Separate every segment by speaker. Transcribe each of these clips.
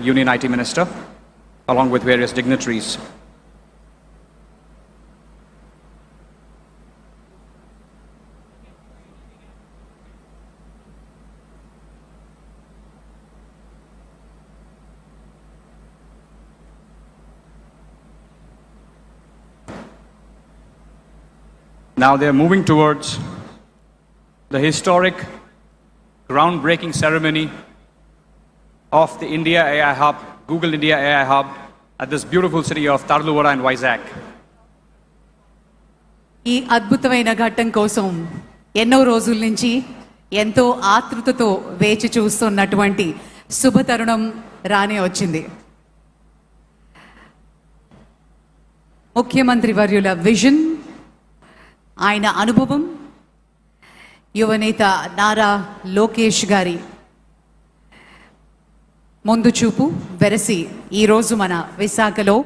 Speaker 1: Union IT Minister, along with various dignitaries. Now they're moving towards the historic, groundbreaking ceremony of the India AI Hub, Google India AI Hub, at this beautiful city of Tarluwada and Vizag.
Speaker 2: ఈ అద్భుతమైన ఘట్టం కోసం ఎన్నో రోజుల నుంచి ఎంతో ఆతృతతో వేచి చూస్తున్నటువంటి శుభతరుణం రానే వచ్చింది. ముఖ్యమంత్రి వర్యుల విజన్, ఆయన అనుభవం, యువనేత నారా లోకేష్ గారి ముందు చూపు వెరసి ఈరోజు మన విశాఖలో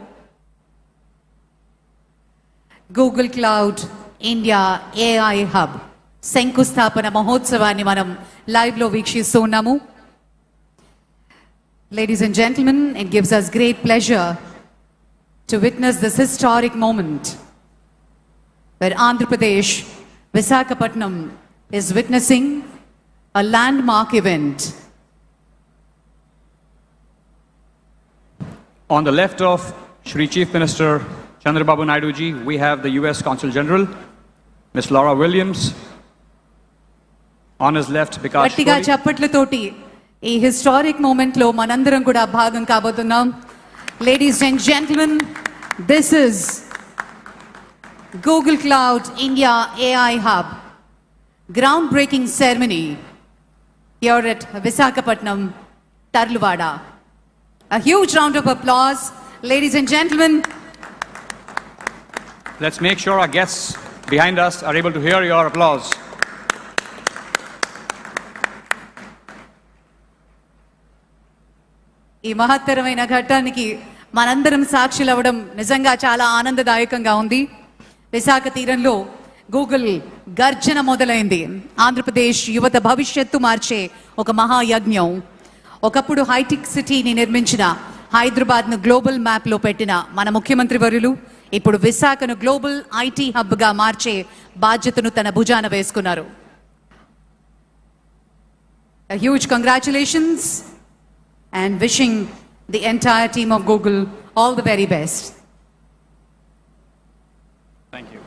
Speaker 2: Google cloud India AI hub శంకుస్థాపన మహోత్సవాన్ని మనం లైవ్లో వీక్షిస్తూ ఉన్నాము. Ladies and gentlemen, it gives us great pleasure to witness this historic moment where Andhra Pradesh, Visakhapatnam is witnessing a landmark event.
Speaker 1: On the left of Shri Chief Minister Chandrababu Naidu ji, we have the US Consul General, Ms. Laura Williams. On his left, Bikash
Speaker 2: గట్టిగా చప్పట్లతోటి ఈ historic moment లో మనందరం కూడా భాగం కాబోతున్నాం. Ladies and gentlemen, this is Google Cloud India AI Hub groundbreaking ceremony here at Visakhapatnam, Tarluwada. A huge round of applause, ladies and gentlemen.
Speaker 1: Let's make sure our guests behind us are able to hear your applause.
Speaker 2: ఈ మహత్తరమైన ఘట్టానికి మనందరం సాక్షులు అవ్వడం నిజంగా చాలా ఆనందదాయకంగా ఉంది. విశాఖ తీరంలో గూగుల్ గర్జన మొదలైంది. ఆంధ్రప్రదేశ్ యువత భవిష్యత్తు మార్చే ఒక మహాయజ్ఞం. ఒకప్పుడు హైటెక్ సిటీని నిర్మించిన హైదరాబాద్ను గ్లోబల్ మ్యాప్లో పెట్టిన మన ముఖ్యమంత్రి వర్యులు ఇప్పుడు విశాఖను గ్లోబల్ ఐటీ హబ్గా మార్చే బాధ్యతను తన భుజాన వేసుకున్నారు. A huge congratulations and wishing the entire team of Google all the very best.
Speaker 1: Thank you.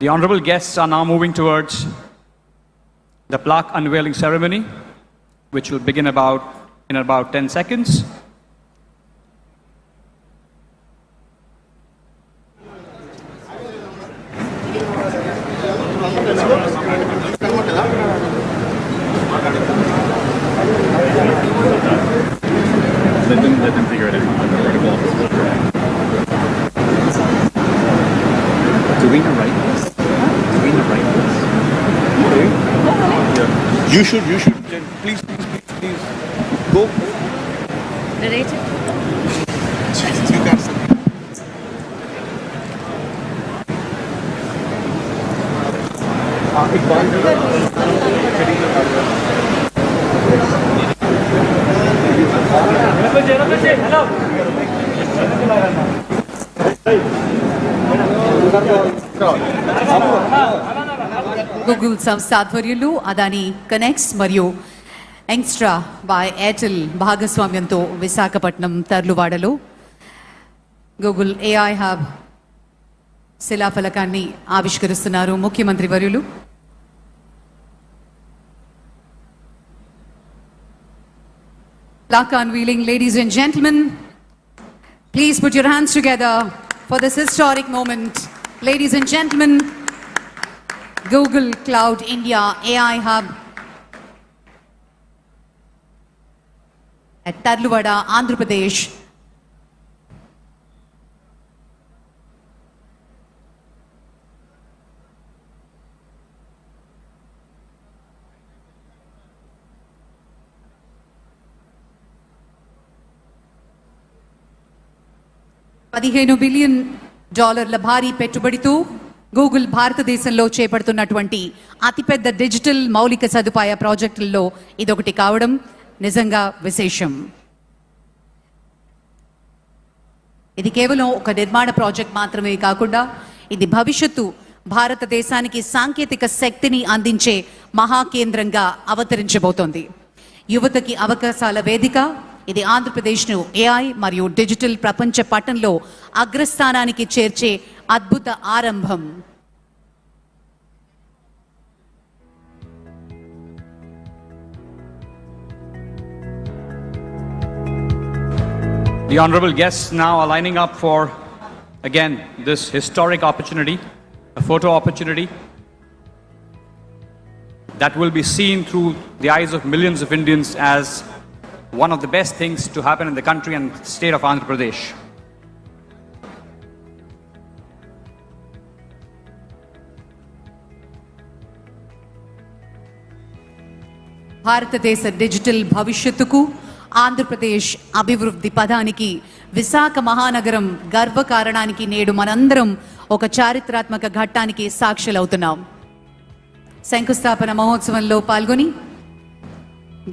Speaker 1: The honorable guests are now moving towards the plaque unveiling ceremony, which will begin in about 10 seconds.
Speaker 3: Let them figure it out. Do we know right this? Do we know right this? Yeah. You should, please, go.
Speaker 2: Narrator.
Speaker 3: You got something.
Speaker 2: Google సంస్థ ఆధ్వర్యంలో Adani connects మరియు యంగ్స్ట్రా by Airtel భాగస్వామ్యంతో Visakhapatnam తర్లువాడలో Google AI hub శిలాఫలకాన్ని ఆవిష్కరిస్తున్నారు ముఖ్యమంత్రి వర్యులు. Plaque unveiling, ladies and gentlemen. Please put your hands together for this historic moment. Ladies and gentlemen, Google Cloud India AI Hub at Tarluwada, Andhra Pradesh. $15 billion భారీ పెట్టుబడితో Google భారతదేశంలో చేపడుతున్నటువంటి అతిపెద్ద digital మౌలిక సదుపాయ ప్రాజెక్టుల్లో ఇదొకటి కావడం నిజంగా విశేషం. ఇది కేవలం ఒక నిర్మాణ ప్రాజెక్ట్ మాత్రమే కాకుండా ఇది భవిష్యత్తు భారతదేశానికి సాంకేతిక శక్తిని అందించే మహాకేంద్రంగా అవతరించబోతోంది. యువతకి అవకాశాల వేదిక. ఇది ఆంధ్రప్రదేశ్ను ఏఐ మరియు డిజిటల్ ప్రపంచ పటంలో అగ్రస్థానానికి చేర్చే అద్భుత ఆరంభం.
Speaker 1: The honorable guests now are lining up for, again, this historic opportunity, a photo opportunity that will be seen through the eyes of millions of Indians as one of the best things to happen in the country and state of Andhra Pradesh.
Speaker 2: భారతదేశ digital భవిష్యత్తుకు ఆంధ్రప్రదేశ్ అభివృద్ధి పదానికి విశాఖ మహానగరం గర్వకారణానికి నేడు మనందరం ఒక చారిత్రాత్మక ఘట్టానికి సాక్షులవుతున్నాం. శంకుస్థాపన మహోత్సవంలో పాల్గొని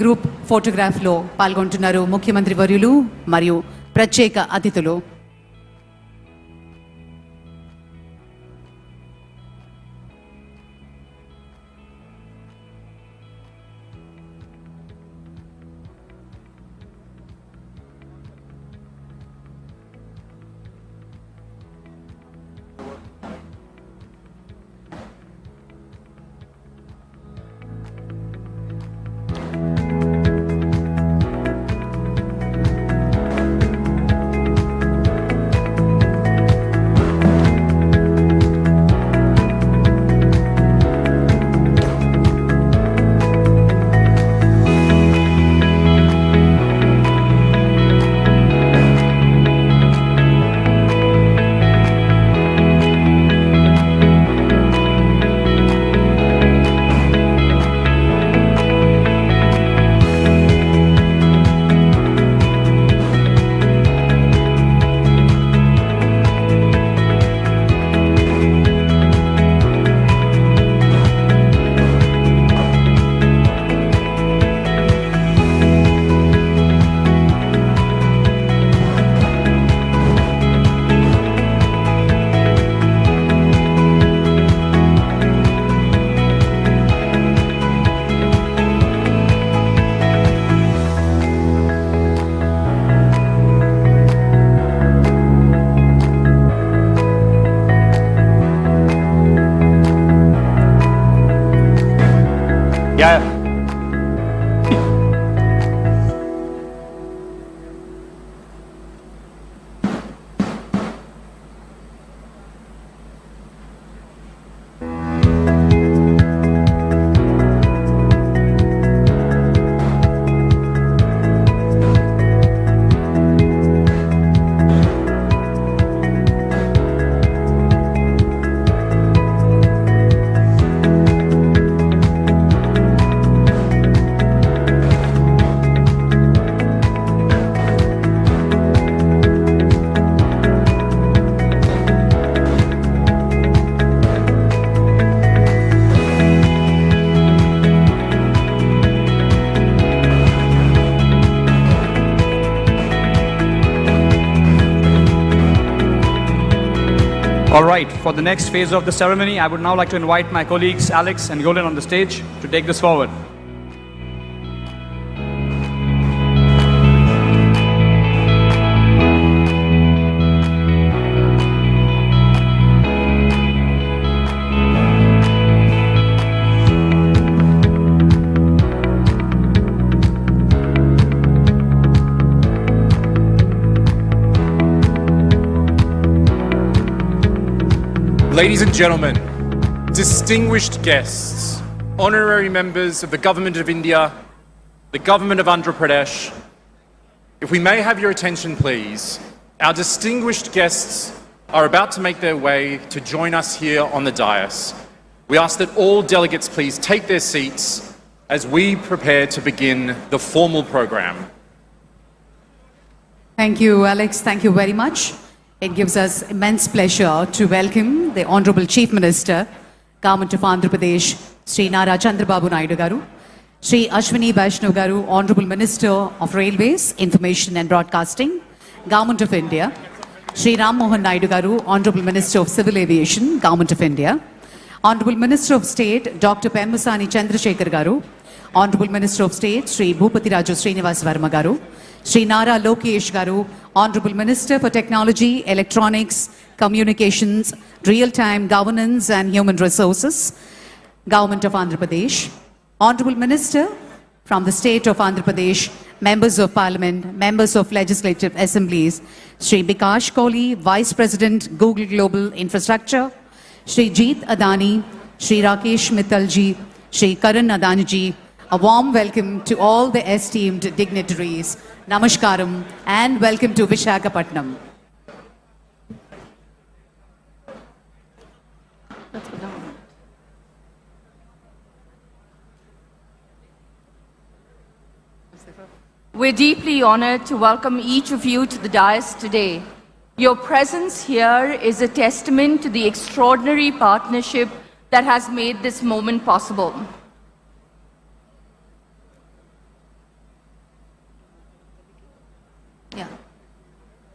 Speaker 2: గ్రూప్ ఫోటోగ్రాఫ్లో పాల్గొంటున్నారు ముఖ్యమంత్రి వర్యులు మరియు ప్రత్యేక అతిథులు.
Speaker 1: Yeah. All right, for the next phase of the ceremony, I would now like to invite my colleagues Alex and Yolan on the stage to take this forward.
Speaker 4: Ladies and gentlemen, distinguished guests, honorary members of the Government of India, the Government of Andhra Pradesh, if we may have your attention please, our distinguished guests are about to make their way to join us here on the dais. We ask that all delegates please take their seats as we prepare to begin the formal program.
Speaker 2: Thank you, Alex. Thank you very much. It gives us immense pleasure to welcome the Honorable Chief Minister, Government of Andhra Pradesh, Sri Nara Chandrababu Naidu Garu, Sri Ashwini Vaishnav Garu, Honorable Minister of Railways, Information and Broadcasting, Government of India, Sri Ram Mohan Naidu Garu, Honorable Minister of Civil Aviation, Government of India, Honorable Minister of State, Dr. Pemmasani Chandrasekhar Garu, Honorable Minister of State, Sri Bhupati Raju Srinivas Verma Garu, Sri Nara Lokesh Garu, Honorable Minister for Technology, Electronics, Communications, Real-Time Governance and Human Resources, Government of Andhra Pradesh, Honorable Minister from the State of Andhra Pradesh, Members of Parliament, Members of Legislative Assemblies, Sri Bikash Kohli, Vice President, Google Global Infrastructure, Sri Jeet Adani, Sri Rakesh Mittalji, Sri Karan Adani-ji, a warm welcome to all the esteemed dignitaries. Namaskaram and welcome to Visakhapatnam.
Speaker 5: We're deeply honored to welcome each of you to the dais today. Your presence here is a testament to the extraordinary partnership that has made this moment possible.